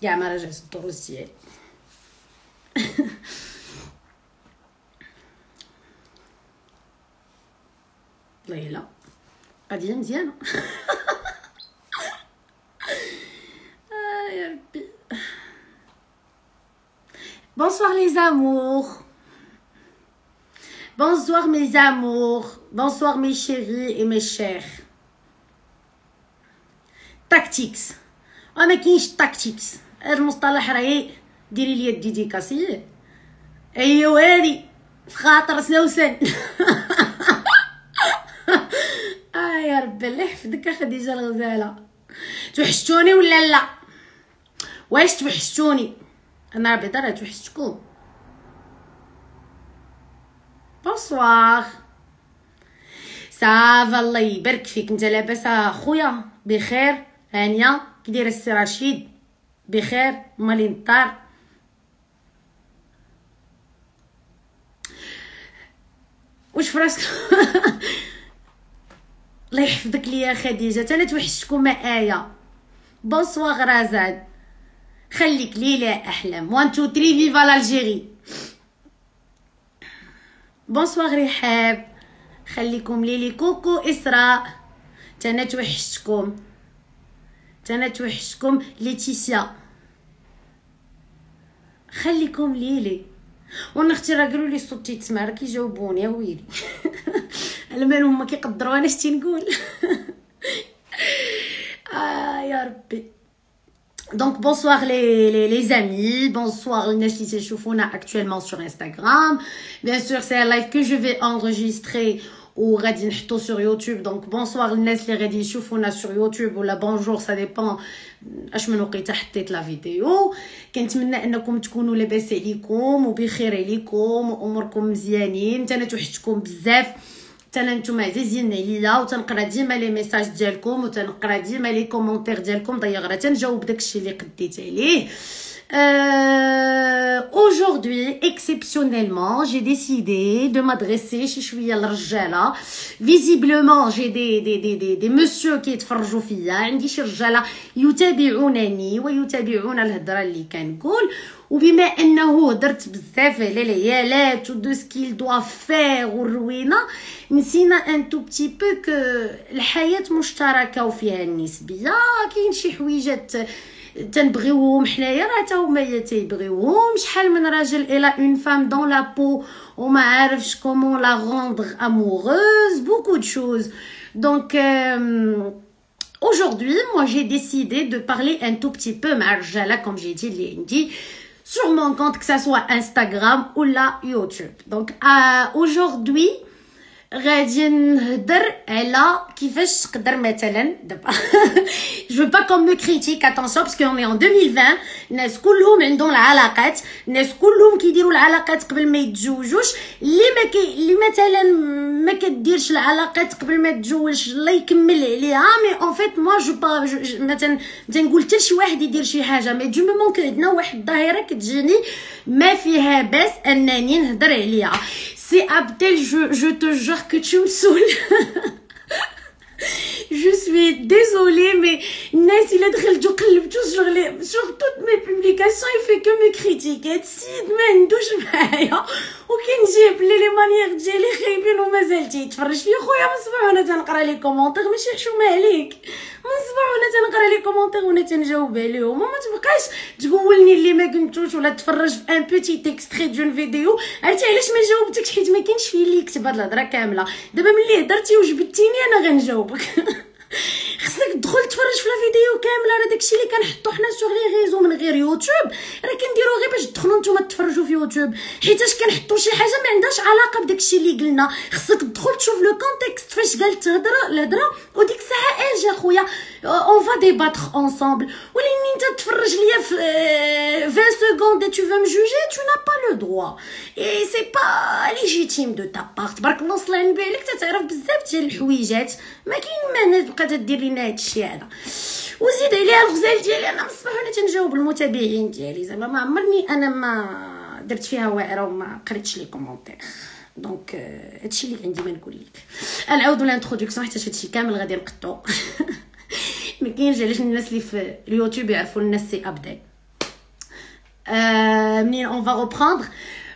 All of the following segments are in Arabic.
كاع ما راجعت الدروس ديالي. ليلى قضيه مزيانه. يا ربي. Bonsoir les amours. Bonsoir mes amours. Bonsoir mes chéris et mes chers. Tactics. ما كاينش tactics. هاد المصطلح راهي ديري لي ديديكاسيه. ايوا هادي في خاطر سنوسن. يا ربي الله يحفظك خديجه الغزاله. توحشتوني ولا لا؟ واش توحشتوني؟ انا ربي دار توحشتكم. بونسوار. صافا الله يبارك فيك. انت لاباس اخويا؟ بخير. هانيه كي داير السي رشيد؟ بخير. مالين الدار؟ واش فراسك؟ الله يحفظك ليا خديجه. انا توحشتكم مع ايه. بونسوار رازاد. خليك ليلى احلام. 1 2 3 فيفا لالجيري. بونسوار رحاب. خليكم ليلي. كوكو اسراء. تانا توحشتكم. تانا توحشتكم. ليتيسيا خليكم ليلي. وانا اختي راه قالوا لي الصوت تيتسمع راه كيجاوبوني يا ويلي. المال هما كيقدروا انا شتي نقول. يا ربي. Donc bonsoir les amis, bonsoir les gens qui se chauffent actuellement sur Instagram. Bien sûr c'est un live que je vais enregistrer ou غادي نحطو sur YouTube. Donc bonsoir الناس اللي غادي يشوفونا sur YouTube ولا bonjour ça dépend اش من وقيته حطيت لا فيديو. كنتمنى انكم تكونوا لاباس عليكم وبخير عليكم واموركم مزيانين. انا توحشتكم بزاف. انا نتوما عزيزين عليا وتنقرا ديما لي ميساج ديالكم وتنقرا ديما لي كومونتير ديالكم. دايوغ تنجاوب داكشي اللي قديت عليه. Aujourd'hui, exceptionnellement, j'ai décidé de m'adresser chez شويه للرجاله. Visiblement, j'ai des messieurs qui يتفرجوا فيا. عندي شي رجاله يتابعونني ويتابعون الهضره اللي كنقول. وبما انه هضرت بزاف على العيالات ودو سكيل دوا فير والروينه نسينا ان تو بتي بو كو الحياه مشتركه وفيها النسبيه. كاين شي حويجات تنبغيوهم حنايا راه تا هما تيبغيوهم. شحال من راجل الى اون فام دون لا بو وما عارفش كومون لا روندر اموروز بوكو دو شوز. دونك aujourd'hui moi j'ai décidé de parler un tout petit peu مع الرجاله comme j'ai dit اللي عندي sur mon compte que ça soit Instagram ou la YouTube. Donc aujourd'hui غادي نهضر على كيفاش تقدر مثلا دابا. je veux pas qu'on me critique attention parce qu'on est en 2020. الناس كلهم عندهم العلاقات. الناس كلهم كيديروا العلاقات قبل ما يتزوجوش. اللي مثلا ما كديرش العلاقات قبل ما تتزوج الله يكمل عليها. مي اون فيت موا جو با مثلا نقول حتى شي واحد يدير شي حاجه مي دو مومون كو عندنا واحد الظاهره كتجيني ما فيها باس انني نهضر عليها. C'est Abdel, je te jure que tu me saoules. Je suis désolée, mais الناس إلا دخلتو قلبتو sur toutes mes publications il fait que me critiquer. هاد السيد ما عندوش معايا وكنجيب لي مانيير ديالي خايبين ومازال تيتفرج فيا. خويا من الصباح وانا تنقرا لي كومونتير ماشي حشومه عليك. من الصباح وانا تنقرا لي كومونتير وانا تنجاوب عليهم. ما تبقاش تقولني اللي ما قلتوش ولا تفرج في ان بوتي تيكستري دون فيديو. عرفتي علاش ما جاوبتكش؟ حيت ما كاينش فيه اللي يكتب هاد الهضره كامله. دابا ملي هضرتي وجبدتيني انا غنجاوبك. خصك تدخل تفرج في لا فيديو كامله. راه داكشي اللي كنحطو حنا سوغ لي ريزو من غير يوتيوب راه كنديرو غير باش تدخلوا نتوما تفرجوا في يوتيوب. حيتاش كنحطو شي حاجه ما عندهاش علاقه بداكشي اللي قلنا. خصك تدخل تشوف لو كونتكست فاش قالت الهضره وديك الساعه اجي اخويا اون فا ديباتر انصامبل. ولكن انت تفرج ليا في 20 سكوند et tu veux me juger tu n'as pas le droit et c'est pas légitime de ta part. تبارك الله صلى على النبي عليك تتعرف بزاف ديال الحويجات ما كاين ما تبقى تدير لينا هادشي هذا. وزيد عليها الغزال ديالي انا من الصباح وانا تنجاوب المتابعين ديالي. زعما ما عمرني انا ما درت فيها واعره وما قريتش لي كومونتير. دونك هادشي اللي عندي ما نقول لك. نعاودوا الانتروداكسيون حيت هادشي كامل غادي نقطعو. ما كاينش علاش الناس اللي في اليوتيوب يعرفوا الناس سي ابدال. On va reprendre.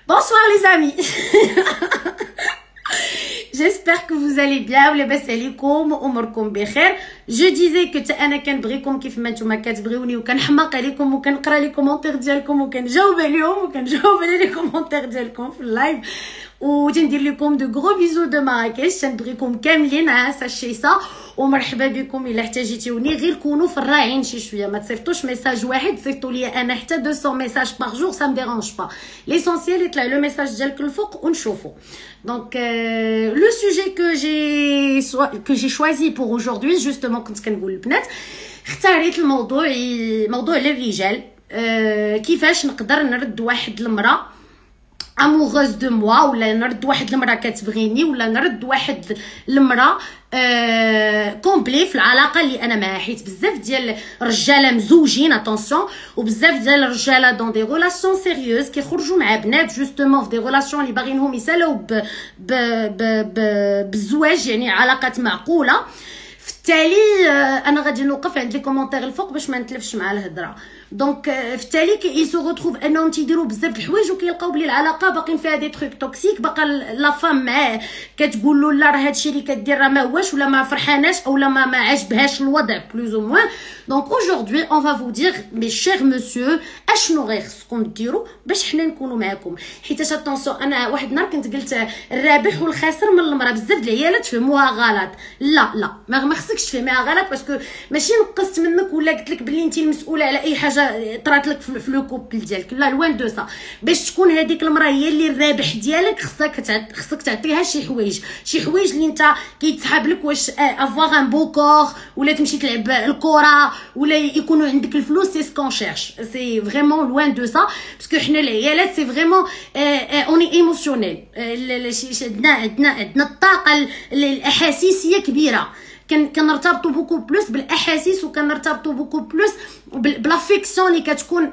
Bonsoir les amis. J'espère que vous allez bien. ولاباس عليكم واموركم بخير. جو ديزي كنت انا كنبغيكم كيف ما نتوما كتبغيوني وكنحماق عليكم وكنقرا لي كومونتير ديالكم وكنجاوب عليهم وكنجاوب على لي كومونتير ديالكم في اللايف وتندير لكم دو غرو بيزو دو مراكش. تنبغيكم كاملين ساشي سا ومرحبا بكم الا احتاجيتوني. غير كونوا في الراعين شي شويه، ما تصيفطوش ميساج واحد، صيفطوا لي انا حتى 200 ميساج باغ جور، سا مديرونج با. ليسونسيال يطلع لو ميساج ديالك الفوق ونشوفو. Donc le sujet que j'ai choisi pour aujourd'hui, justement كنت كنقول البنات اختاريت موضوع للرجال. كيفاش نقدر نرد واحد المراه اموغوز دو موا، ولا نرد واحد المراه كتبغيني، ولا نرد واحد المراه كومبلي في العلاقه اللي انا معاها. حيت بزاف ديال الرجاله مزوجين اتونسيون، وبزاف ديال الرجاله دون دي ريلاسيون سيريوز كيخرجوا مع بنات جوستومون في دي ريلاسيون اللي باغينهم يسالوا بالزواج، يعني علاقات معقوله. في التالي انا غادي نوقف عند لي كومونتير الفوق باش ما نتلفش مع الهضره. دونك في التالي يسو ريتروف انهم تيديروا بزاف د الحوايج وكيلقاو بلي العلاقه باقين فيها دي تروك توكسيك، باقا لا فام معاه كتقول له لا راه هادشي اللي كدير راه ما هواش، ولا ما فرحاناش اولا ما عجبهاش الوضع بلوز او موان. دونك aujourd'hui on va vous dire mes chers monsieur اشنو غير خصكم ديروا باش حنا نكونوا معاكم. حيت اتونسيون انا واحد النهار كنت قلت الرابح والخاسر من المراه. بزاف د العيالات فهموها غلط. لا ما خصكش تفهميها غلط، باسكو ماشي نقصت منك ولا قلت لك بلي انت المسؤوله على اي حاجه طرات لك في لو كوبل ديالك. لا لوين دو سا. باش تكون هذيك المراه هي اللي الرابح ديالك خصك تعطيها شي حوايج اللي انت كيتسحب لك، واش افواغ ان بو كور، ولا تمشي تلعب الكره، ولا يكونوا عندك الفلوس. سي سكون شيرش، سي فريمون لوين دو سا. باسكو حنا العيالات سي فريمون اوني ايموسيونيل. عندنا الطاقه الاحاسيسيه كبيره. كنرتبطوا بوكو بلوس بالاحاسيس، وكنرتبطوا بوكو بلوس بلافيكسيون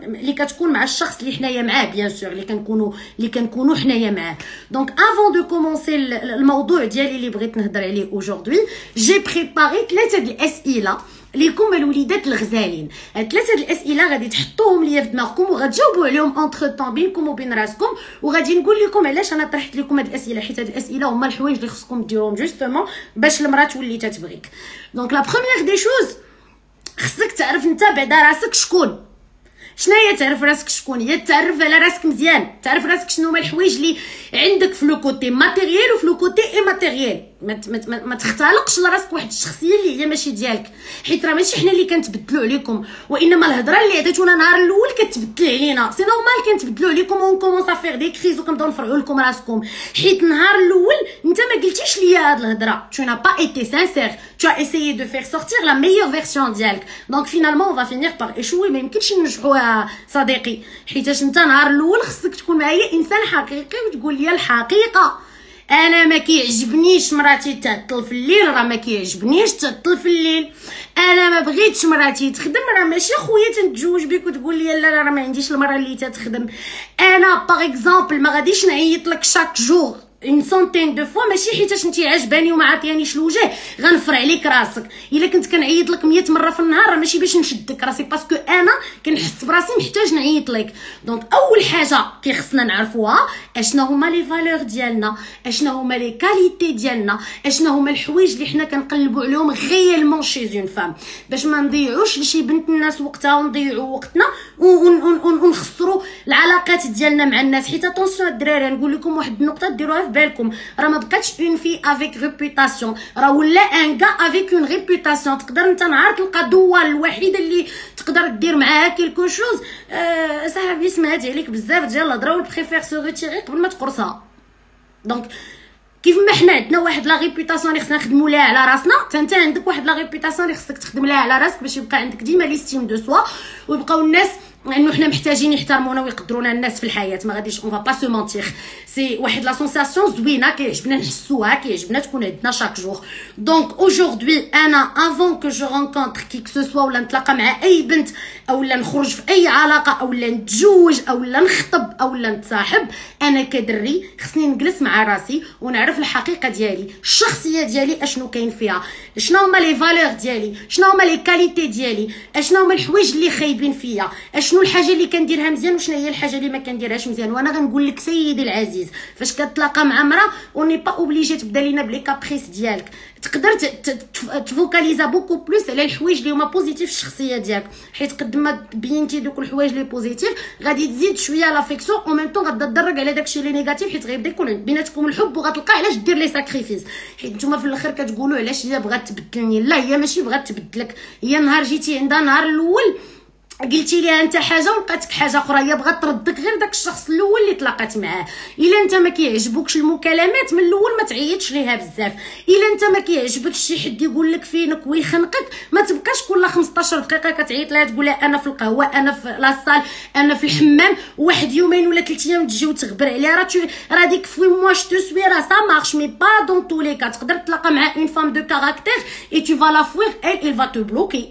اللي كتكون مع الشخص اللي حنايا معاه، بيان سور اللي كنكونوا حنايا معاه. دونك افون دو كومونسي الموضوع ديالي اللي بغيت نهضر عليه اوجوردي، جي بريباري 3 د الاسئله ليكم الوليدات الغزالين. 3 د الاسئله غادي تحطوهم ليا في دماغكم وغتجاوبوا عليهم اونتر طون بينكم وبين راسكم، وغادي نقول لكم علاش انا طرحت لكم هاد الاسئله. حيت هاد الاسئله هما الحوايج اللي خصكم ديروهم جوستومون باش المراه تولي تتبغيك. دونك لا بروميير دي شوز، خصك تعرف انت بعدا راسك شكون. شناهي تعرف راسك شكون؟ هي تعرف على راسك مزيان، تعرف راسك شنو هما الحوايج اللي عندك في لو كوتي ماتيريال وفي لو كوتي اي ماتيريال. ما تختلقش لراسك واحد الشخصيه اللي هي ماشي ديالك، حيت راه ماشي حنا اللي كنتبدلوا عليكم، وانما الهضره اللي عطيتونا نهار الاول كتبدل علينا. سي نورمال كنتبدلوا عليكم ونكومونس افير دي كريز وكنبداو نفرعوا لكم راسكم، حيت النهار الاول انت ما قلتيش ليا هاد الهضره. tu n'as pas été sincère, tu as essayé de faire sortir la meilleure version ديالك. donc finalement on va finir par échouer. ما يمكنش ننجحوها صديقي، حيتاش انت نهار الاول خصك تكون معايا انسان حقيقي وتقول لي الحقيقه. انا ما كيعجبنيش مراتي تعطل في الليل، راه ما كيعجبنيش تعطل في الليل. انا ما بغيتش مراتي تخدم، راه ماشي خويا تنتزوج بك وتقول لي لا راه ما عنديش المراه اللي تخدم. انا باغ اكزومبل ما غاديش نعيط لك شاك جور اون سونتين دو فوا، ماشي حيتاش انت عجباني وما عاطيانيش الوجه غنفرع عليك راسك. الا كنت كنعيط لك 100 مره في النهار راه ماشي باش نشدك راسي، باسكو انا كنحس براسي محتاج نعيط لك. دونك اول حاجه كيخصنا نعرفوها اشنا هما لي فالور ديالنا، اشنا هما لي كاليتي ديالنا، اشنا هما الحوايج اللي حنا كنقلبوا عليهم غيالمون شي اون فام، باش ما نضيعوش لشي بنت الناس وقتها ونضيعوا وقتنا ونخسروا العلاقات ديالنا مع الناس. حيت اتونسيون الدراري نقول لكم واحد النقطه ديروها في بالكم، راه ما بقاتش اون في افيك ريبوتاسيون، راه ولا ان غا افيك اون ريبوتاسيون. تقدر انت نهار تلقى دوال الوحيده اللي تقدر دير معاها كيلكو شوز، صاحبي سمعت عليك بزاف ديال الهضره وبريفير سو ريتيري قبل ما تقرصها. دونك كيف ما حنا عندنا واحد لا ريبوتاسيون اللي خصنا نخدموا ليها على راسنا، حتى انت عندك واحد لا ريبوتاسيون اللي خصك تخدم ليها على راسك باش يبقى عندك ديما ليستيم دو سوا، ويبقاو الناس انه حنا محتاجين يحترمونا ويقدرونا الناس في الحياه. ما غاديش اون فا با سو مونتير، سي واحد لا سونساسيون زوينه كيعجبنا نحسوها، كيعجبنا تكون عندنا شاك جور. دونك اaujourd'hui انا افون كو جو رونكونتر كي كو سو سوا، ولا نتلاقى مع اي بنت او لا نخرج في اي علاقه او لا نتزوج او لا نخطب او لا نتصاحب، انا كدري خصني نجلس مع راسي ونعرف الحقيقه ديالي، الشخصيه ديالي اشنو كاين فيها، شنو هما لي فالور ديالي، شنو هما لي كاليتي ديالي، اشنو هما الحوايج اللي خايبين فيا، اشنو شنو الحاجه اللي كنديرها مزيان وشنو هي الحاجه اللي ما كنديرهاش مزيان. وانا غنقول لك سيدي العزيز، فاش كتلاقى مع مرا اوني با اوبليجي تبدا لينا بلي كابريس ديالك، تقدر تفوكاليزا بوكو بلوس على الحوايج اللي هما بوزيتيف في الشخصيه ديالك، حيت قد ما بينتي دوك الحوايج اللي بوزيتيف غادي تزيد شويه لافيكسيون او ميم طون غادا تدرج على داكشي اللي نيجاتيف، حيت غيبدا يكون بيناتكم الحب وغتلقى علاش دير لي ساكريفيس. حيت نتوما في الاخر كتقولوا علاش هي بغات تبدلني، لا هي ماشي بغات تبدلك، هي نهار جيتي عندها نهار الاول قلتي ليها انت حاجه ولقاتك حاجه اخرى، هي بغات تردك غير داك الشخص الاول اللي تلاقات معاه. الا انت ما كيعجبوكش المكالمات من الاول ما تعيطش ليها بزاف، الا انت ما كيعجبكش شي حد يقول لك فينك ويخنقك ما تبقاش كل 15 دقيقه كتعيط لها تقول لها انا في القهوه، انا في لاصال، انا في الحمام، واحد يومين ولا 3 ايام تجي وتغبر عليها. راه ديك في موا جو تو سوي راه سا مارش مي با دون تو لي كا. تقدر تلاقى مع اون فام دو كاركتير اي تو فا لا فوير اي فا تو بلوكي،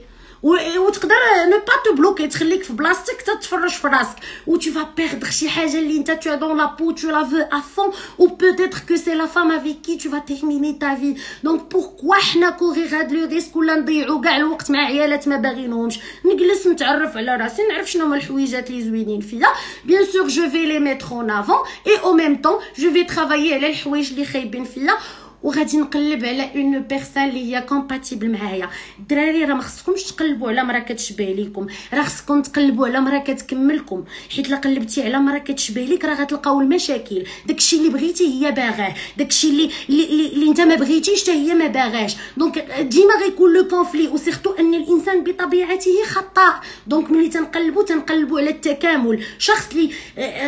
وتقدر نو با تو بلوكي تخليك في بلاصتك تتفرج في راسك و tu vas perdre شي حاجه اللي انت tu es dans la peau, tu la veux à fond ou peut-être que c'est la femme avec qui tu vas terminer ta vie. Donc pourquoi حنا كورير هاد لو ريسك ولا نضيعوا كاع الوقت مع عيالات ما باغينهمش؟ نجلس نتعرف على راسي، نعرف شنو هما الحويجات اللي زوينين فيا. bien sûr je vais les mettre en avant et en même temps je vais travailler على الحوايج اللي خايبين فيا وغادي نقلب على اون بيرسون اللي هي كومباتيبل معايا. الدراري راه ما خصكمش تقلبوا على مرا كتشبه ليكم، راه خصكم تقلبوا على مرا كتكملكم، حيت الا قلبتي على مرا كتشبه ليك راه غتلقاو المشاكل. داكشي اللي بغيتي هي باغاه، داكشي اللي انت ما بغيتيش حتى هي ما باغاش. دونك ديما غيكون لو كونفلي، وسيرتو ان الانسان بطبيعته خطاء. دونك ملي تنقلبوا على التكامل، شخص اللي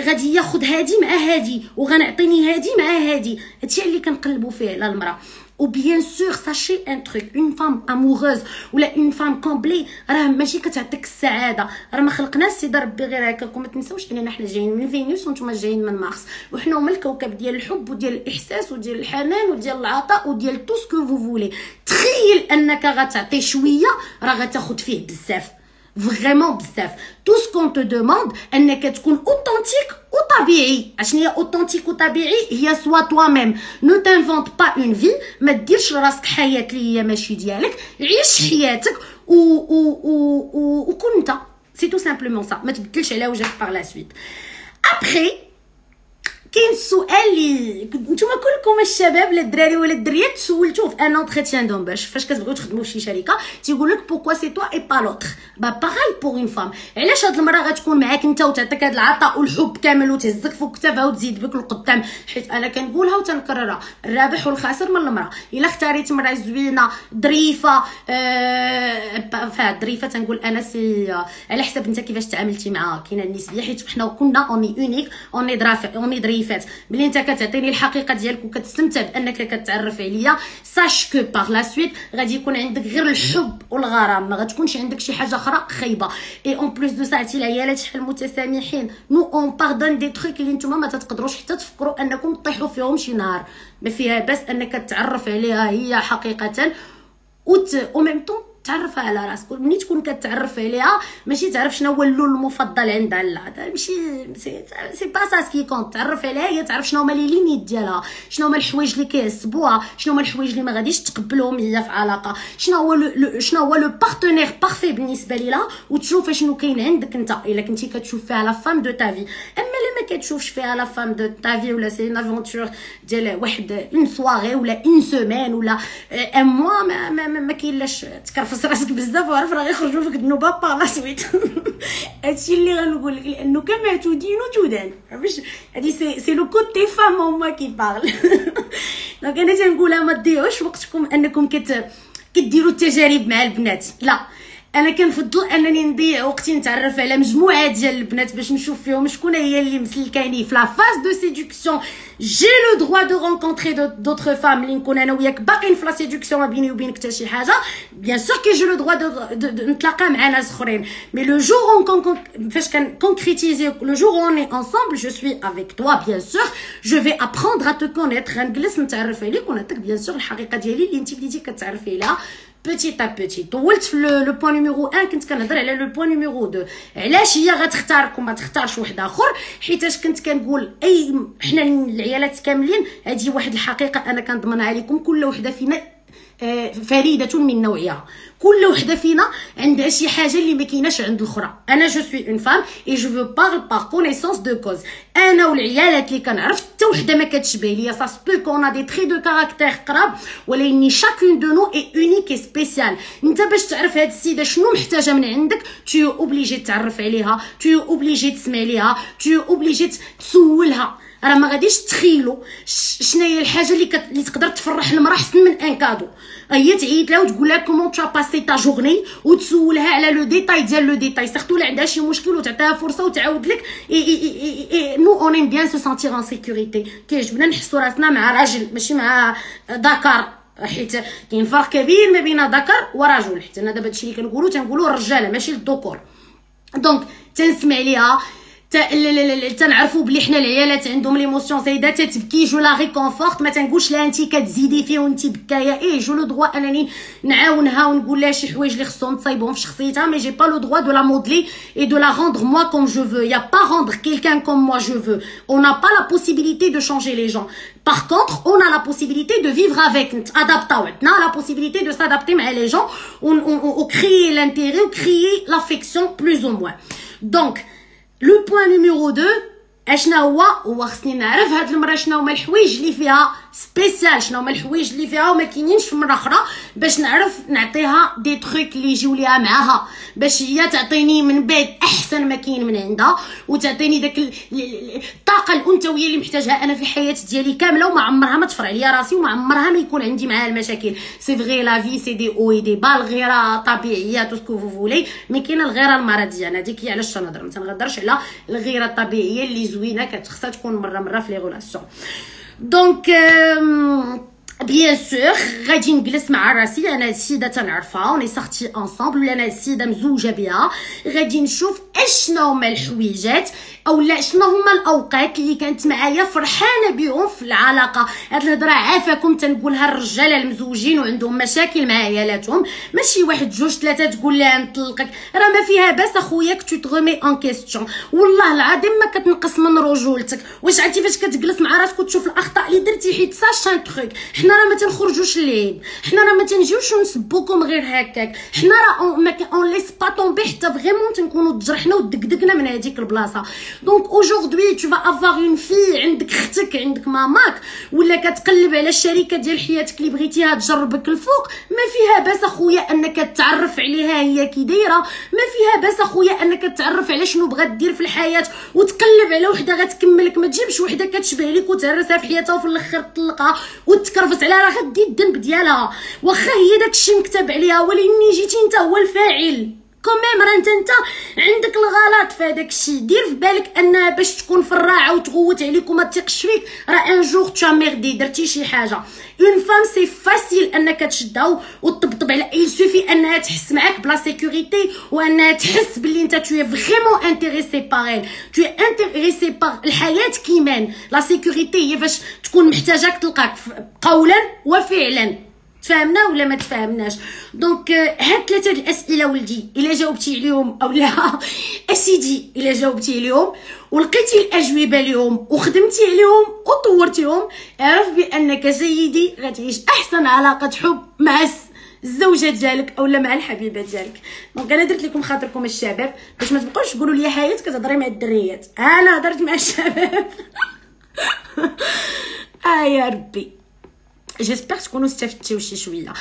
غادي ياخذ هادي مع هادي وغنعطيني هادي مع هادي، هادشي اللي كنقلبوا فيه على المراه. ou bien sûr sachez un truc, une femme amoureuse ولا une femme comblée راه ماشي كتعطيك السعاده، راه ما خلقناش سيدي ربي غير هكاكم. ما تنساوش اننا حنا جايين من فينوس وانتم جايين من مارس، وحنا هما الكوكب ديال الحب وديال الاحساس وديال الحنان وديال العطاء وديال تو سكو فو فولي. تخيل انك غتعطي شويه راه غتاخذ فيه بزاف، فريمون بزاف. تو سكون تو دوموند انك تكون اوثنتيك وطبيعي. اشنو هي اوثنتيك وطبيعي؟ هي سوا توا ميم، نو تانفونت با اون في، ما ديرش لراسك حياه اللي هي ماشي ديالك، عيش حياتك وكون انت، سي تو سامبلومون سا، ما تبدلش على وجهك باغ لا سويت. ابخي كاين السؤال اللي نتوما كلكم الشباب لا الدراري ولا الدريات تسولتوه في ان اونتريتيان دومباج، فاش كتبغيو تخدموا في شي شركه تيقول لك بوكوا سي توا اي با لوتر. با باغاي بور اون فام، علاش هاد المراه غتكون معاك انت وتعطيك هاد العطاء والحب كامل وتهزك فوق كتافها وتزيد بك القدام؟ حيت انا كنقولها وتنكررها، الرابح والخاسر من المراه. الا اختاريت مراه زوينه ظريفه ظريفه تنقول انا سي على حسب انت كيفاش تعاملتي معاها، كاينه النسبيه، حيت حنا كنا اوني اونيك اوني ظريفات. ملي انت كتعطيني الحقيقه ديالك وكتستمتع بانك كتعرف عليا، ساش كو باغ لا سويت غادي يكون عندك غير الحب والغرام، ما غتكونش عندك شي حاجه اخرى خايبه. اي اون بليس دو سا عرفتي العيالات شحال متسامحين، نو اون باردون دي تروك اللي نتوما ما تقدروش حتى تفكروا انكم تطيحوا فيهم شي نهار. ما فيها بس انك تعرف عليها هي حقيقه او ميم طون تعرفها على راسك. ملي تكون كتعرف عليها ماشي تعرف شنو هو اللون المفضل عندها، لا ماشي سي با سا سكي كونت. تعرف عليها هي تعرف شنو هما لي ليميت ديالها، شنو هما الحوايج اللي كيعصبوها، شنو هما الحوايج اللي ما غاديش تقبلهم هي في علاقه، شنو هو لو بارتنير بارفي بالنسبه ليها، وتشوف شنو كاين عندك انت الا كنتي كتشوف فيها لا فام دو تا في. اما اللي ما كتشوفش فيها لا فام دو تا في ولا سي ان افونتور ديال واحد اون سواري ولا اون سيمين ولا ان موا، ما كاينلاش تكرفس راسك بزاف وعرف راه غيخرجوا فيك النوبه باغ لا سويت. هادشي اللي غنقول لك، لانه كما تدين تدان، باش هادي سي لو كوتي فام هما كي بارل. دونك انا تنقولها ما تضيعوش وقتكم انكم كديروا التجارب مع البنات، لا انا كنفضل انني نضيع وقتي نتعرف على مجموعه ديال البنات باش نشوف فيهم شكون هي اللي مسلكاني في لا فاز دو سيدكسيون. جي لو دروا دو رونكونتري دوطخ فام اللي نكون انا وياك باقيين في لا سيدكسيون ما بيني وبينك حتى شي حاجه. بيان سور كي جو لو دروا دو نتلاقى مع ناس اخرين، مي لو جور اون فاش كونكريتيزي لو جور اون اي انصامبل جو سوي افيك توا بيان سور جو في ابروندر ا تو كونيتر، غنجلس نتعرف عليك ونعطيك بيان سور الحقيقه ديالي اللي انت بديتي كتعرفي عليها بوتيت ا بوتيت. طولت في لو بوين نيميرو 1 كنت كنهضر على لو بوين نيميرو 2، علاش هي غتختارك وما تختارش واحد اخر. حيتاش كنت كنقول حنا العيالات كاملين هذه واحد الحقيقه انا كنضمنها عليكم، كل وحده فينا فريده من نوعها. كل وحده فينا عندها شي حاجه اللي ما كايناش عند الاخرى. انا جو سوي اون فام اي جو فو بارل بار كونيسونس دو كوز. انا والعيالات اللي كنعرف حتى وحده ما كتشبه ليا. سا سبو كون دي تري دو كاركتير قراب، ولكن شاكون دو نو اي اونيك اي سبيسيال. انت باش تعرف هاد السيده شنو محتاجه من عندك تو اوبليجي تعرف عليها، تو اوبليجي تسمع ليها، تو اوبليجي تسولها. راه ما غاديش تخيلوا شناهي الحاجه اللي تقدر تفرح المراه احسن من ان كادو. هي تعيط لها وتقول لها كومون تو باسي تا جورني، وتسولها على لو ديتاي ديال لو ديتاي، سيرتو لا عندها شي مشكل وتعطيها فرصه وتعاود لك. نو اون ايم بيان سو سونتير ان سيكوريتي. كيعجبنا نحسوا راسنا مع راجل ماشي مع دكار، حيت كاين فرق كبير ما بين ذكر ورجل. حتى انا دابا هادشي اللي كنقولوا الرجاله ماشي الذكور. دونك تنسمع ليها، تنعرفوا بلي حنا العيالات عندهم ليموسيون زايده، تتبكي جو لا ريكونفورت. ما تنقولش لها انت كتزيدي فيه وانت بكايه. جو لو دروا انني نعاونها ونقول لها شي حوايج اللي خصهم تصايبهم في شخصيتها، مي جي با لو دروا دو لا مودلي اي دو لا روندر moi comme je veux. y a pas rendre quelqu'un comme moi je veux. On n'a pas la possibilité de changer les gens. Par contre, on a la possibilité de vivre avec. On a la possibilité de s'adapter مع les gens. On crée l'intérêt, on crée l'affection plus ou moins. Donc لو بوين نيميرو 2 اشنا هو خصني نعرف هاد المراه شنو هما الحوايج اللي فيها سبيسيال، شنو هما الحوايج اللي فيها وما كاينينش في مرة اخرى، باش نعرف نعطيها دي تروك اللي يجيو ليها معاها، باش هي تعطيني من بعد احسن ما كاين من عندها، وتعطيني داك الطاقه الانثويه اللي محتاجها انا في حياتي ديالي كامله، وما عمرها ما تفرع ليا راسي، وما عمرها ما يكون عندي معاها المشاكل. سي فغي لا في سي دي او اي دي با، الغيره طبيعيه تو سكو فو فولي، مي كاينه الغيره المرضيه. انا هذيك هي علاش تنهضر، ما تنهضرش على الغيره الطبيعيه اللي زوينه خصها تكون مره في لي غولاسيون. دونك بيان سور غادي نجلس مع راسي، انا السيده تنعرفها وني سارتي انصامبل، ولا انا السيده مزوجه بها، غادي نشوف اشنو هما الحويجات او لا شنو هما الاوقات اللي كانت معايا فرحانه بهم في العلاقه. هاد الهضره عافاكم تنقولها الرجاله المزوجين وعندهم مشاكل مع عيالاتهم، ماشي واحد جوج ثلاثه تقول لها نطلقك، راه ما فيها باس اخوياك تو تغمي ان كيستيون. والله العظيم ما كتنقص من رجولتك. واش عرفتي فاش كتجلس مع راسك وتشوف الاخطاء اللي درتي، حيت ساش ان تروك، حنا راه ما تنخرجوش للعيب، حنا راه ما تنجيوش نسبوكم غير هكاك، حنا راه اون ليس با طومبي حتى فريمون تنكونوا تجرحنا ودقدقنا من هذيك البلاصه. دونك aujourd'hui tu vas avoir une fille، عندك اختك، عندك ماماك، ولا كتقلب على الشريكه ديال حياتك اللي بغيتيها تجربك الفوق، ما فيها باس اخويا انك تعرف عليها هي كي دايره، ما فيها باس اخويا انك تعرف على شنو بغات دير في الحياه، وتقلب على وحده غتكملك. ما تجيبش وحده كتشبه ليك وتهرسها في حياتها وفي الاخر تطلقها وتكرفس عليها، راه غدي الذنب ديالها، واخا هي داكشي مكتب عليها، ولكن جيتي انت هو الفاعل كوميم. راه انت عندك الغلط في هذاك الشيء. دير في بالك ان باش تكون فراعه وتغوت عليك وما تثقش فيك، راه ان جور تو ميردي، درتي شي حاجه. اون فام سي فاسيل انك تشدها وتطبطب على اي سوفي انها تحس معاك بلا سيكوريتي، وانها تحس باللي انت تو فريمون انتريسي باغ تو انتريسي باغ الحياه كيمان. لا سيكوريتي هي فاش تكون محتاجاك تلقاك قولا وفعلا. تفاهمنا ولا ما تفاهمناش؟ دونك هاد ثلاثه الاسئله ولدي الا جاوبتي عليهم او لا اسيدي الا جاوبتي عليهم ولقيتي الاجوبه ليهم وخدمتي عليهم وطورتيهم، اعرف بانك سيدي غتعيش احسن علاقه حب مع الزوجه ديالك اولا مع الحبيبه ديالك. دونك انا درت لكم خاطركم الشباب باش ما تبقاوش تقولوا لي حياه كتهضري مع الدريات، انا هضرت مع الشباب. يا ربي جيسبر تكونوا استفدتوا شي شويه.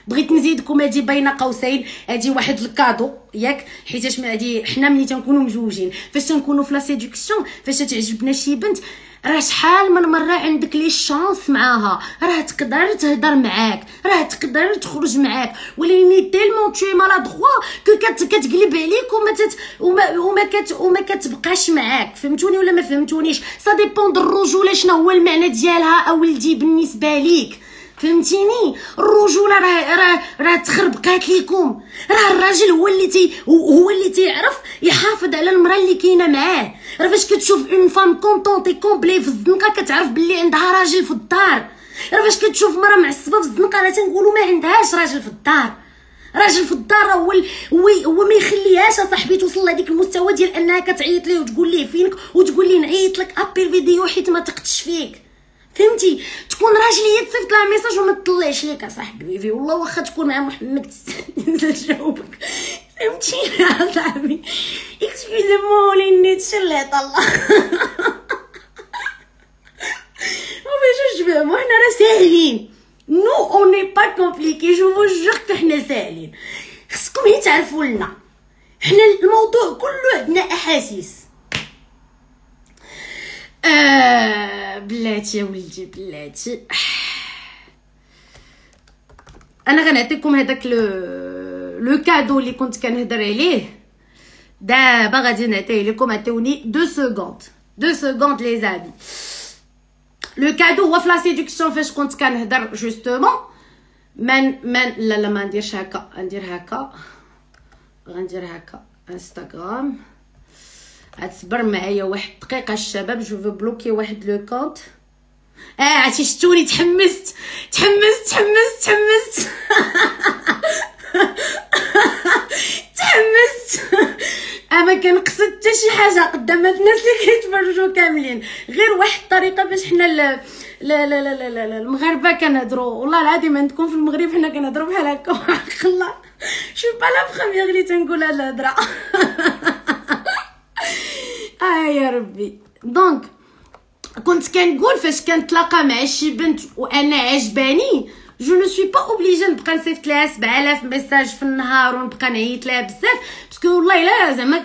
بغيت نزيدكم هادي بين قوسين، هادي واحد الكادو ياك، حيتاش هادي حنا ملي تنكونوا مزوجين فاش تنكونوا في لا سيدكسيون، فاش تعجبنا شي بنت، راه شحال من مره عندك لي شانس معاها، راه تقدر تهضر معاك، راه تقدر تخرج معاك، ولكن تيلمون تو مالادغوا كو كتقلب عليك وما كتبقاش معاك. فهمتوني ولا ما فهمتونيش؟ سا ديبون د الرجوله شنو هو المعنى ديالها اولدي بالنسبه ليك. فهمتيني؟ الرجوله راه تخربقات ليكم، راه الراجل هو اللي تيعرف يحافظ على المراه اللي كاينه معاه. راه فاش كتشوف اون فام كونطونطي كومبلي في الزنقه كتعرف باللي عندها راجل في الدار. راه فاش كتشوف مرا معصبه في الزنقه راه تنقولوا ما عندهاش راجل في الدار. راجل في الدار هو ما يخليهاش صاحبي توصل لهذيك المستوى ديال انها كتعيط ليه وتقول ليه فينك وتقول ليه نعيط لك ابيل فيديو حيت ما تقتش فيك. فهمتي؟ تكون راجليه تصيفط لها ميساج وما تطلعش ليك اصاحبي بيبي، والله واخا تكون مع محمد نزل جاوبك. فهمتيني اصاحبي؟ اكسكوزيمون لي تشليط الله. وباش نفهمو حنا راه ساهلين، نو اون ني با كومبليكي، جو فو جور حنا ساهلين. خصكم هي تعرفوا لنا حنا الموضوع كله عندنا احاسيس. بلاتي يا ولدي بلاتي، انا غنعطيكم هذاك لو كادو اللي كنت كنهضر عليه دابا، غادي نعطيه لكم. عطيوني 2 سكوند لي زابي. لو كادو هو في لا سيدكسيون فاش كنت كنهضر جوستومون لا ما نديرش هكا، غندير هكا انستغرام. غتصبر معايا واحد دقيقه الشباب، جو فو بلوكي واحد لو كونت. عرفتي شتوني تحمست اما كنقصد حتى شي حاجه قدام الناس اللي كيتفرجوا كاملين، غير واحد الطريقه باش حنا لا لا لا لا لا المغاربه كنهضروا، والله العظيم عندكم في المغرب حنا كنهضروا بحال هكا. والله شو با لا بخميغ اللي تنقول هاد الهضره. يا ربي. دونك كنت كنقول فاش كنتلاقى مع شي بنت وانا عجباني، جو نو سوي با اوبليجي نبقى نصيفط لها 7000 ميساج في النهار ونبقى نعيط لها بزاف، باسكو والله الا زعما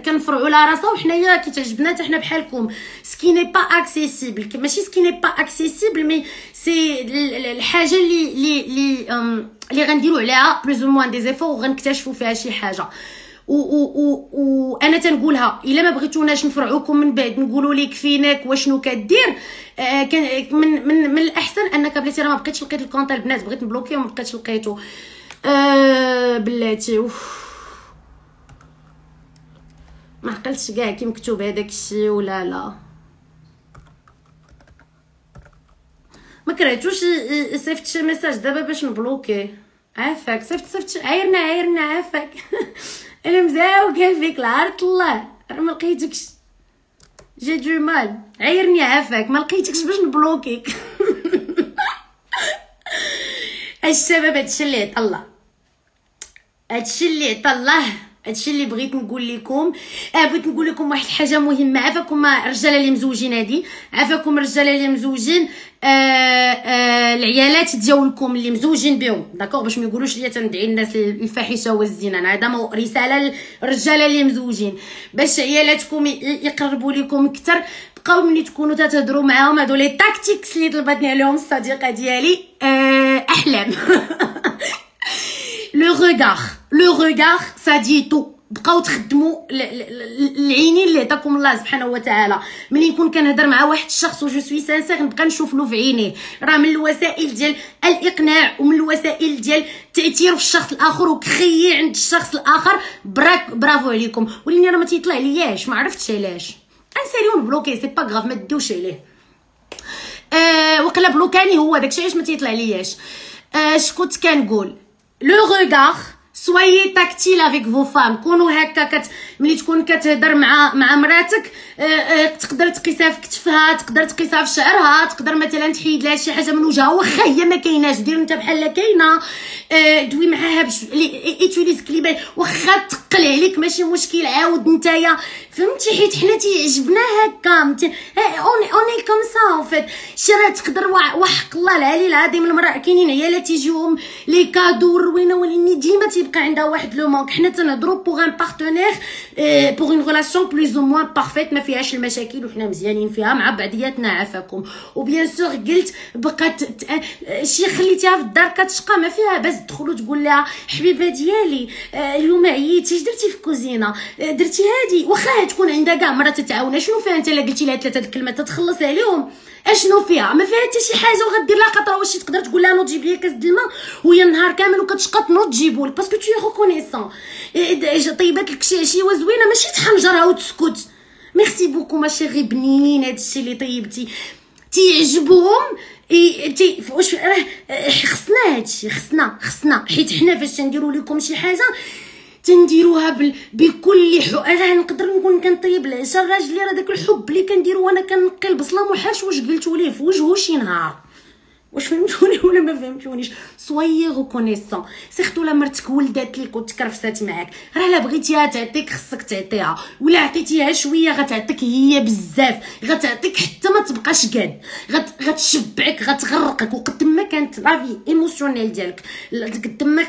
كنفرعوا لها راسها وحنايا كيتعجبنا حتى حنا بحالكم. سكي ني با اكسيسيبل، ماشي سكي ني با اكسيسيبل، مي سي الحاجه اللي غنديروا عليها بلوز او موان دي زيفور وغنكتشفوا فيها شي حاجه. وانا تنقولها الا ما بغيتوناش نفرعوكم من بعد نقولوا لك فينك واشنو كدير، من الاحسن انك بلاتي راه ما بقيتش لقيت الكونط البنات، بغيت نبلوكي وما بقيتش لقيتو. بلاتي ما عقلتش كاع كي مكتوب هذاك الشيء ولا لا، ما كرهتوش صيفط شي ميساج دابا باش نبلوكي. عافاك صيفط عايرنا عافاك. انا مزاوقه فيك العرض الله، راه ما لقيتكش، جي دو مال، عايرني عافاك ما لقيتكش باش نبلوكيك. الشباب هادشي اللي عطا الله، هادشي اللي بغيت نقول لكم. بغيت نقول لكم واحد الحاجه مهمه. عافاكم الرجاله اللي مزوجين، هادي عافاكم الرجاله اللي مزوجين، العيالات ديالكم اللي مزوجين بهم داكوغ، باش ما يقولوش ليا تندعي الناس للفاحشه والزنا. هذا رساله للرجاله اللي مزوجين، باش عيالاتكم يقربوا لكم اكثر. بقاو ملي تكونوا تهضروا معاهم، هادو لي تاكتيكس اللي طلبتني عليهم الصديقه ديالي احلام. لو ريغار سا دي تو. بقاو تخدموا العينين اللي عطاكم الله سبحانه وتعالى. ملي نكون كنهضر مع واحد الشخص وجو سوي سانسير نبقى نشوف له في عينيه، راه من الوسائل ديال الاقناع ومن الوسائل ديال التاثير في الشخص الاخر وكخيي عند الشخص الاخر. برافو عليكم. وليني راه ما تيطلع لياش، ما عرفتش علاش. انساليون بلوكي سي با غاف، ما تدوش عليه. وقلا بلوكاني هو داكشي علاش ما تيطلع لياش. اش كنت كنقول؟ لو ريغار سويي تاكتيل افيك فو فام. كونوا هكا ملي تكون كتهضر مع مراتك، تقدر تقيسها في كتفها، تقدر تقيسها في شعرها، تقدر مثلا تحيد لها شي حاجه من وجهها واخا هي ما كايناش، دير انت بحال كاينه، دوي معاها باش ايتيليز كليبان واخا تقل عليك ماشي مشكل. عاود نتايا فهمتي، حيت حنا تيعجبنا هكا اوني كوم سا فيت. شي راه تقدر وحق الله العلي العظيم المراه كاينين عيالات يجيوهم لي كادو روينه، ولكن ديما تيبقى عندها واحد لو مونك. حنا تنهضروا بوغ ان بارتنير بوغ اون ريلاسيون بلوز او موان بارفيت، ما فيهاش المشاكل وحنا مزيانين فيها مع بعضياتنا. عافاكم. وبيان سور قلت بقات شي خليتيها في الدار كتشقى ما فيها باس، تدخلوا تقول لها حبيبه ديالي اليوم عييتي، درتي في الكوزينه، درتي هادي، واخا تكون عندها كاع مره تتعاون. شنو فيها انت الا قلتي لها 3 الكلمات تتخلص عليهم؟ اشنو فيها؟ ما فيها حتى شي حاجه. وغدير لها خاطر واش تقدر تقول لها نوض جيب لي كاس د الماء وهي النهار كامل وكتشقى تنوض تجيبولك باسكو تي ريكونيسون. طيبات لك شي زوينه ماشي تحنجرها وتسكت. ميرسي بوكو ما شيري بنينين، هادشي اللي طيبتي تيعجبهم. واش خصنا هادشي، خصنا حيت حنا فاش تنديروا لكم شي حاجه تنديروها بكل انا نقدر نكون كنطيب العشاء الراجل راه داك الحب اللي كنديرو وانا كنقي البصله محاش واش قلتو ليه في وجهو شي نهار. واش فهمتوني ولا ما فهمتونيش؟ سويي ريكونيسون سيرتو لا مرتك ولدات ليك وتكرفسات معاك، راه لا بغيتيها تعطيك خصك تعطيها، ولا عطيتيها شويه غتعطيك هي بزاف، غتعطيك حتى ما تبقاش قاد، غتشبعك غتغرقك. وقد ما كانت لافي ايموشنيل ديالك قد ما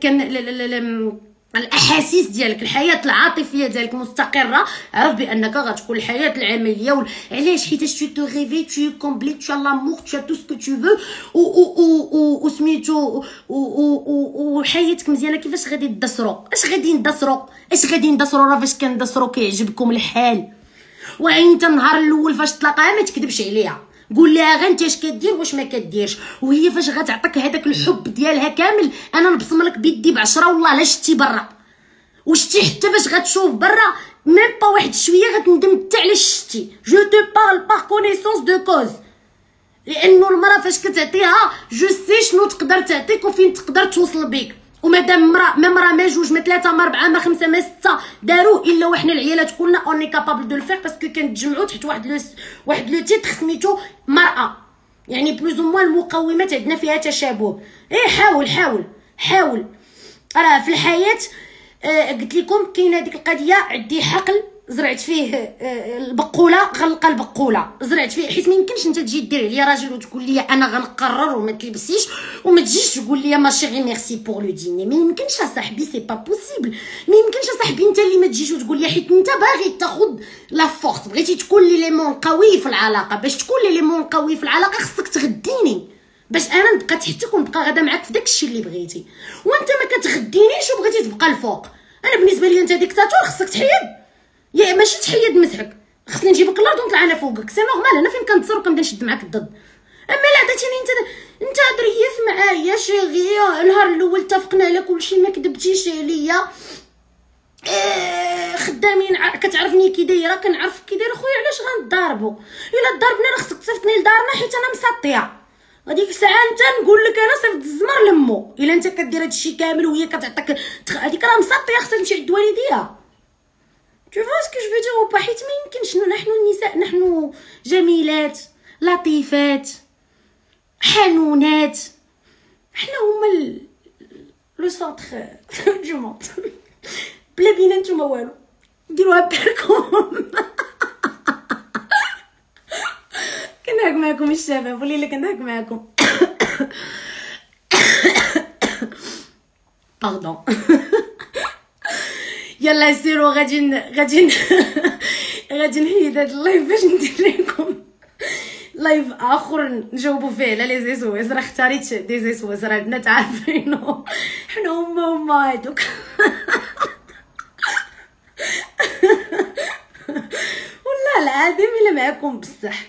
كان الاحاسيس ديالك الحياه العاطفيه ديالك مستقره، عرف بانك غتكون الحياه العمليه علاش؟ حيت tu te réveilles tu es comblé tu as l'amour tu as tout ce que tu veux و سميتو وحياتك مزيانه. كيفاش غادي تدسرو؟ اش غادي ندسرو؟ راه فاش كندسرو كيعجبكم الحال. وانت النهار الاول فاش تلاقاها ما تكذبش عليها، قول لها غير انت اش كدير واش ما كديرش، وهي فاش غتعطيك هذاك الحب ديالها كامل انا نبصم لك بيدي ب10 والله لا شتي برا وشتي حتى فاش غتشوف برا ميم با واحد شويه غتندم حتى على شتي. جو تو بارل بار كونيسونس دو كوز، لانه المراه فاش كتعطيها جو سي شنو تقدر تعطيك وفين تقدر توصل بيك. ومادام مرا ما جوج ما ثلاثه ما اربعه ما خمسه ما سته داروه الا وحنا العيالات كلنا اوني كابابل دو الفير باسكو كنتجمعوا تحت واحد لو تيتر سميتو مراه، يعني بلوز او موان المقومات عندنا فيها تشابه. ايه حاول راه في الحياه. قلت لكم كاينه ديك القضيه، عندي حقل زرعت فيه البقوله، غلقه البقوله زرعت فيه، حيت ما يمكنش انت تجي دير عليا راجل وتقول لي انا غنقرر وما تلبسيش وما تجيش تقول لي ما شيري ميرسي بور لو ديني. ما يمكنش اصاحبي، سي با بوسيبل. ما يمكنش اصاحبي انت اللي ما تجيش وتقول لي، حيت انت باغي تاخذ لا فورس، بغيتي تكون ليليمون قوي في العلاقه. باش تكون ليليمون قوي في العلاقه خصك تغديني باش انا نبقى تحتك ونبقى غادا معاك في داكشي اللي بغيتي. وانت ما كتغدينيش وبغيتي تبقى الفوق. انا بالنسبه لي انت ديكتاتور، خصك تحيد، يا ماشي تحيد مسحك، خصني نجيبك الارض ونطلع انا فوقك. سي نورمال، انا فين كنتصور كنبدا نشد معاك الضد. اما لا عطيتيني انت ظريف معايا شيغي، النهار الاول اتفقنا على كلشي ما كذبتيش عليا، خدامين كتعرفني كي دايره كنعرفك كي دايره. خويا علاش غنضاربوا؟ الا ضربنا راه خصك تصيفطني لدارنا حيت انا مسطيه. هذيك الساعه انت نقول لك انا صيفط الزمر لمو. الا انت كدير هادشي كامل وهي كتعطيك هذيك راه مسطيه، خصها تمشي عند والديها. Tu vois ce que je veux dire ou pas؟ حيت ما يمكنش نحن النساء نحن جميلات لطيفات حنونات، حنا هما لو سونتر دو موند. بلا بينا نتوما والو، ديروها بحالكم. كنهاك معكم الشباب وليله، كنهاك معكم. باردون. يلا سيروا غادي نحيد هاد اللايف باش ندير لكم لايف اخر نجاوبوا فيه على لي زيسوس. راه اختاريت دي زيسوس، راه البنات عارفينو حنا هما هادوك. والله العظيم الا معاكم بصح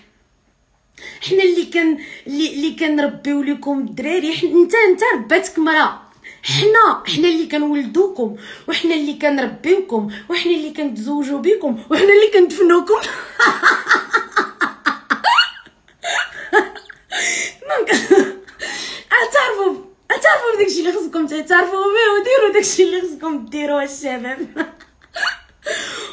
حنا اللي كنربيو لكم الدراري. انت رباتك مرا، حنا اللي كنولدوكم، وحنا اللي كنربيوكم، وحنا اللي كنتزوجوا بكم، وحنا اللي كندفنوكم. تعرفوا بداكشي اللي خصكم تعرفوا به وديروا داكشي اللي خصكم ديروه الشباب.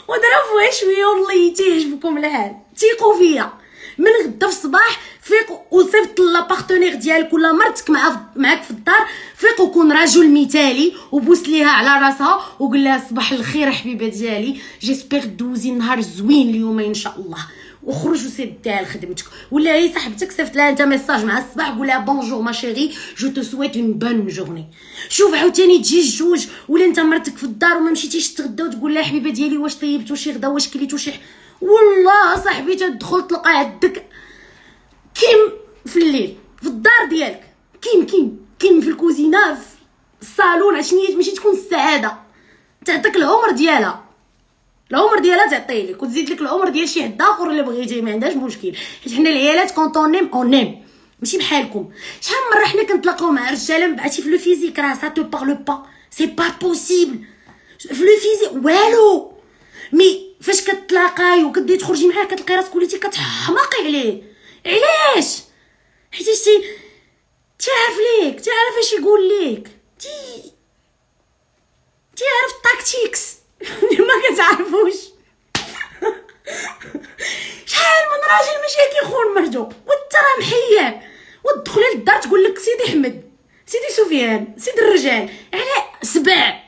وضربوا شويه والله تيعجبكم الحال. تيقوا فيا من غدا في الصباح، فيق وصيفط لابارتنير ديالك ولا مرتك معاك في الدار، فيق وكون رجل مثالي وبوس ليها على راسها وقول لها صباح الخير حبيبه ديالي، جيسبيغ دوزي نهار زوين اليوم ان شاء الله، وخرج وسيديها لخدمتك. ولا هي صاحبتك صيفط لها انت ميساج مع الصباح قول لها بونجور ما شيري جو تو سويت اون بون جورني. شوف عاوتاني تجي الجوج، ولا انت مرتك في الدار وما مشيتيش تغدا وتقول لها حبيبه ديالي واش طيبتو شي غدا، واش كليتو شي والله صاحبي تدخل تلقى عندك كيم في الليل في الدار ديالك، كيم في الكوزينه في الصالون. عشنيات ماشي تكون السعاده، تعطيك العمر ديالها تعطي لك وتزيد لك العمر ديال شي حد اخر اللي بغيتي، ما عندهاش مشكل. حيت حنا العيالات كونط اون نيم ماشي بحالكم. شحال من مره حنا كنتلاقاو مع رجاله مبعتي في لو فيزيك راه سا تو بارل با، سي با بوسيبل في لو فيزيك والو. مي فاش كتلاقاي وكدي تخرجي معاه كتلقاي راسك وليتي كتحماقي عليه. علاش؟ حيت تعرف اش يقول لك تاكتيكس اللي ما كتعرفوش. شحال من راجل ماشي كيخون مرتو وانت راه محيان، وتدخلي للدار تقول لك سيدي احمد سيدي سفيان سيدي الرجال على سبع.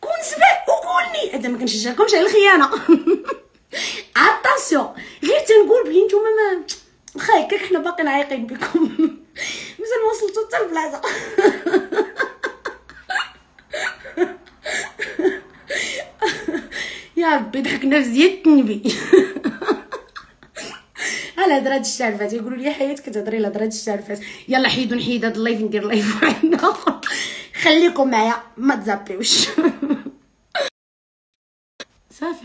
كون سبع وكوني، هذا ما كنشجعكمش على الخيانه. اتاسيون غير تنقول بلي نتوما ما واخا هكاك حنا باقيين عايقين بكم. مازال ما وصلتو حتى البلاصه. يا ربي ضحكنا في زيادة النبي. على هضره الشارفات يقولوا لي حياتك كتهضري على هضره الشارفات. يلا حيدوا نحيد هاد اللايف ندير لايف واحد اخر. خليكم معايا ما تزابيوش. صافي.